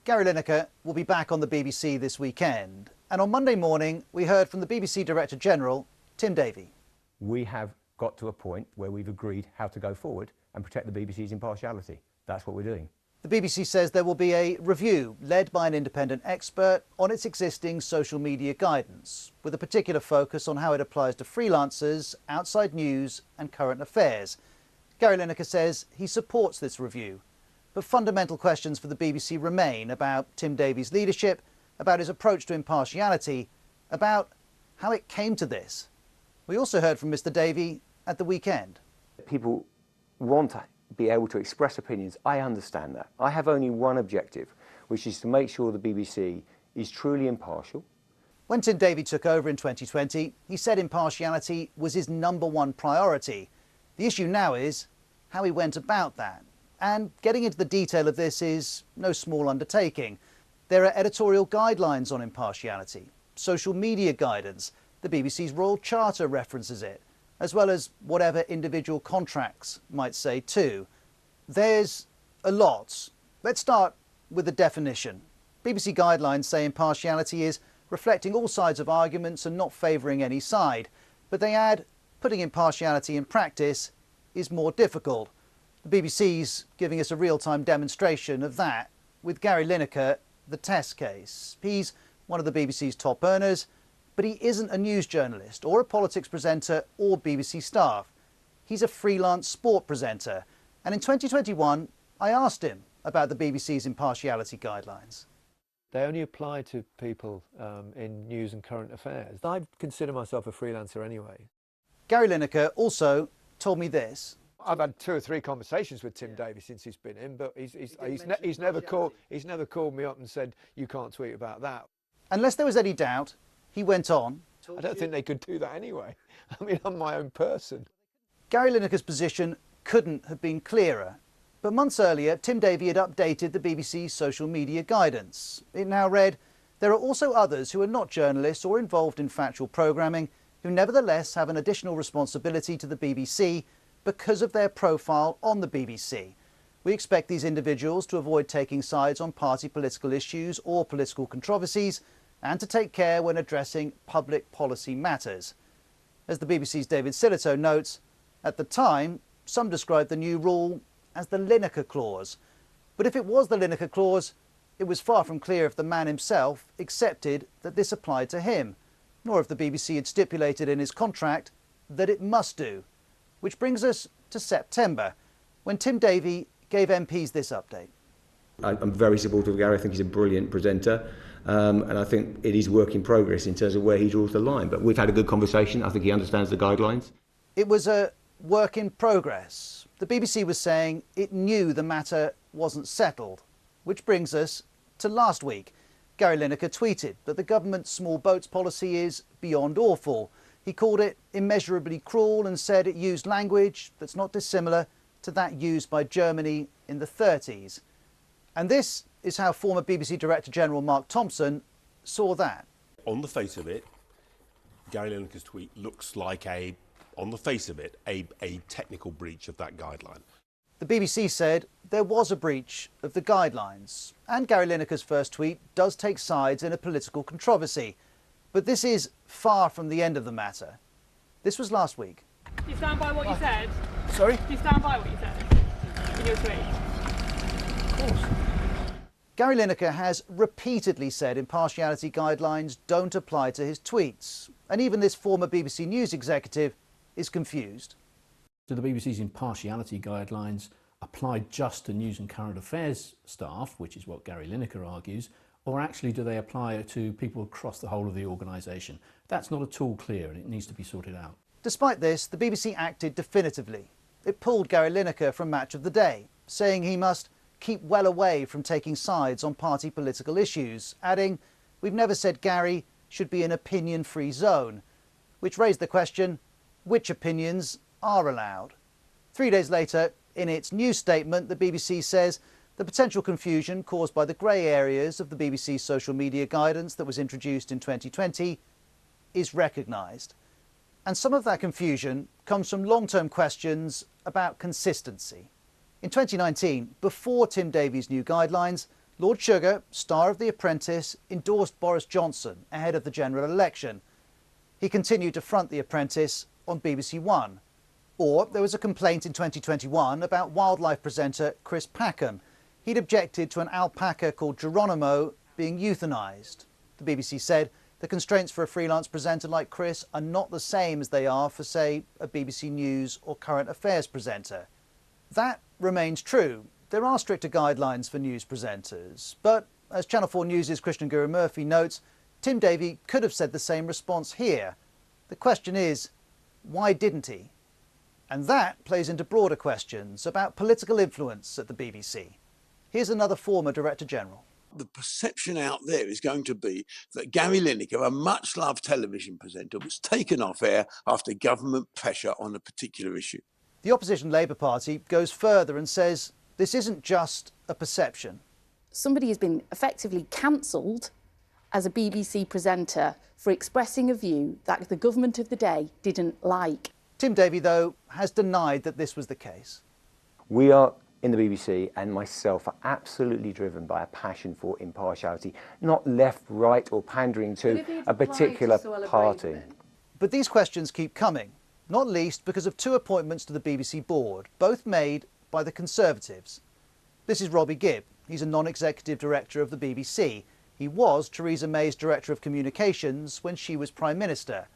Gary Lineker will be back on the BBC this weekend. And on Monday morning, we heard from the BBC Director General, Tim Davie. We have got to a point where we've agreed how to go forward and protect the BBC's impartiality. That's what we're doing. The BBC says there will be a review led by an independent expert on its existing social media guidance, with a particular focus on how it applies to freelancers, outside news and current affairs. Gary Lineker says he supports this review, but fundamental questions for the BBC remain about Tim Davie's leadership, about his approach to impartiality, about how it came to this. We also heard from Mr. Davie at the weekend. People want to be able to express opinions. I understand that. I have only one objective, which is to make sure the BBC is truly impartial. When Tim Davie took over in 2020, he said impartiality was his #1 priority. The issue now is how he went about that. And getting into the detail of this is no small undertaking. There are editorial guidelines on impartiality, social media guidance, the BBC's Royal Charter references it, as well as whatever individual contracts might say too. There's a lot. Let's start with the definition. BBC guidelines say impartiality is reflecting all sides of arguments and not favouring any side. But they add, putting impartiality in practice is more difficult. The BBC's giving us a real-time demonstration of that with Gary Lineker, the test case. He's one of the BBC's top earners, but he isn't a news journalist or a politics presenter or BBC staff. He's a freelance sport presenter. And in 2021, I asked him about the BBC's impartiality guidelines. They only apply to people in news and current affairs. I consider myself a freelancer anyway. Gary Lineker also told me this. I've had 2 or 3 conversations with Tim Davie since he's been in, but he's never called me up and said, you can't tweet about that. Unless there was any doubt, he went on. I don't think they could do that anyway. I mean, I'm my own person. Gary Lineker's position couldn't have been clearer. But months earlier, Tim Davie had updated the BBC's social media guidance. It now read, there are also others who are not journalists or involved in factual programming who nevertheless have an additional responsibility to the BBC because of their profile on the BBC. We expect these individuals to avoid taking sides on party political issues or political controversies and to take care when addressing public policy matters. As the BBC's David Sillito notes, at the time, some described the new rule as the Lineker clause. But if it was the Lineker clause, it was far from clear if the man himself accepted that this applied to him, nor if the BBC had stipulated in his contract that it must do. Which brings us to September, when Tim Davie gave MPs this update. I'm very supportive of Gary. I think he's a brilliant presenter. And I think it is work in progress in terms of where he draws the line. But we've had a good conversation. I think he understands the guidelines. It was a work in progress. The BBC was saying it knew the matter wasn't settled. Which brings us to last week. Gary Lineker tweeted that the government's small boats policy is beyond awful. He called it immeasurably cruel and said it used language that's not dissimilar to that used by Germany in the 30s. And this is how former BBC Director General Mark Thompson saw that. On the face of it, Gary Lineker's tweet looks like a technical breach of that guideline. The BBC said there was a breach of the guidelines, and Gary Lineker's first tweet does take sides in a political controversy. But this is far from the end of the matter. This was last week. Do you stand by what you said? Sorry? Do you stand by what you said in your tweet? Of course. Gary Lineker has repeatedly said impartiality guidelines don't apply to his tweets. And even this former BBC News executive is confused. Do the BBC's impartiality guidelines apply just to news and current affairs staff, which is what Gary Lineker argues, or actually do they apply to people across the whole of the organisation? That's not at all clear and it needs to be sorted out. Despite this, the BBC acted definitively. It pulled Gary Lineker from Match of the Day, saying he must keep well away from taking sides on party political issues, adding, we've never said Gary should be an opinion-free zone, which raised the question, which opinions are allowed? 3 days later, in its news statement, the BBC says the potential confusion caused by the grey areas of the BBC's social media guidance that was introduced in 2020 is recognised. And some of that confusion comes from long-term questions about consistency. In 2019, before Tim Davie's new guidelines, Lord Sugar, star of The Apprentice, endorsed Boris Johnson ahead of the general election. He continued to front The Apprentice on BBC One. Or there was a complaint in 2021 about wildlife presenter Chris Packham. He'd objected to an alpaca called Geronimo being euthanised. The BBC said the constraints for a freelance presenter like Chris are not the same as they are for, say, a BBC News or current affairs presenter. That remains true. There are stricter guidelines for news presenters. But, as Channel 4 News' Christian Guru Murphy notes, Tim Davie could have said the same response here. The question is, why didn't he? And that plays into broader questions about political influence at the BBC. Here's another former Director General. The perception out there is going to be that Gary Lineker, a much-loved television presenter, was taken off air after government pressure on a particular issue. The opposition Labour Party goes further and says this isn't just a perception. Somebody has been effectively cancelled as a BBC presenter for expressing a view that the government of the day didn't like. Tim Davie, though, has denied that this was the case. We are in the BBC and myself are absolutely driven by a passion for impartiality, not left, right or pandering to a particular party. But these questions keep coming, not least because of two appointments to the BBC board, both made by the Conservatives. This is Robbie Gibb. He's a non-executive director of the BBC. He was Theresa May's Director of Communications when she was Prime Minister.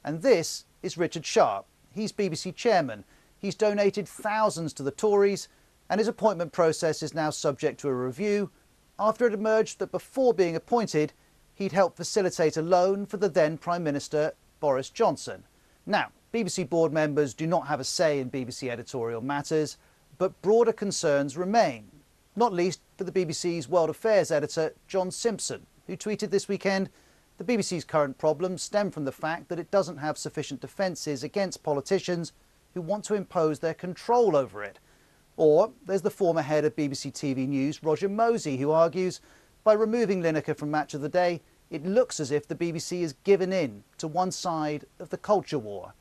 And this is Richard Sharp. He's BBC Chairman. He's donated thousands to the Tories, and his appointment process is now subject to a review after it emerged that before being appointed, he'd helped facilitate a loan for the then Prime Minister, Boris Johnson. Now, BBC board members do not have a say in BBC editorial matters, but broader concerns remain, not least for the BBC's World Affairs editor, John Simpson, who tweeted this weekend, "The BBC's current problems stem from the fact that it doesn't have sufficient defences against politicians who want to impose their control over it." Or there's the former head of BBC TV News, Roger Mosey, who argues by removing Lineker from Match of the Day, it looks as if the BBC has given in to one side of the culture war.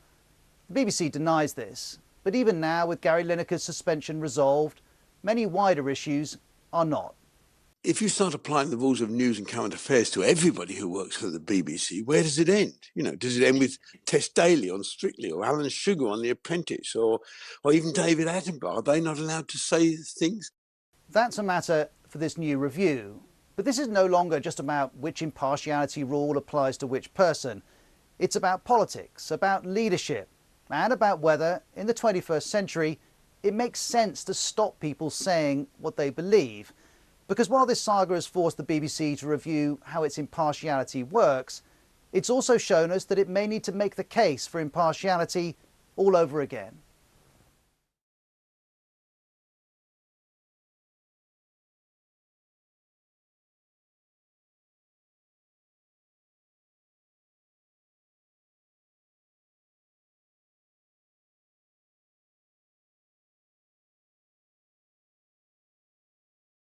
The BBC denies this, but even now, with Gary Lineker's suspension resolved, many wider issues are not. If you start applying the rules of news and current affairs to everybody who works for the BBC, where does it end? You know, does it end with Tess Daly on Strictly or Alan Sugar on The Apprentice or even David Attenborough? Are they not allowed to say things? That's a matter for this new review. But this is no longer just about which impartiality rule applies to which person. It's about politics, about leadership, and about whether, in the 21st century, it makes sense to stop people saying what they believe. Because while this saga has forced the BBC to review how its impartiality works, it's also shown us that it may need to make the case for impartiality all over again.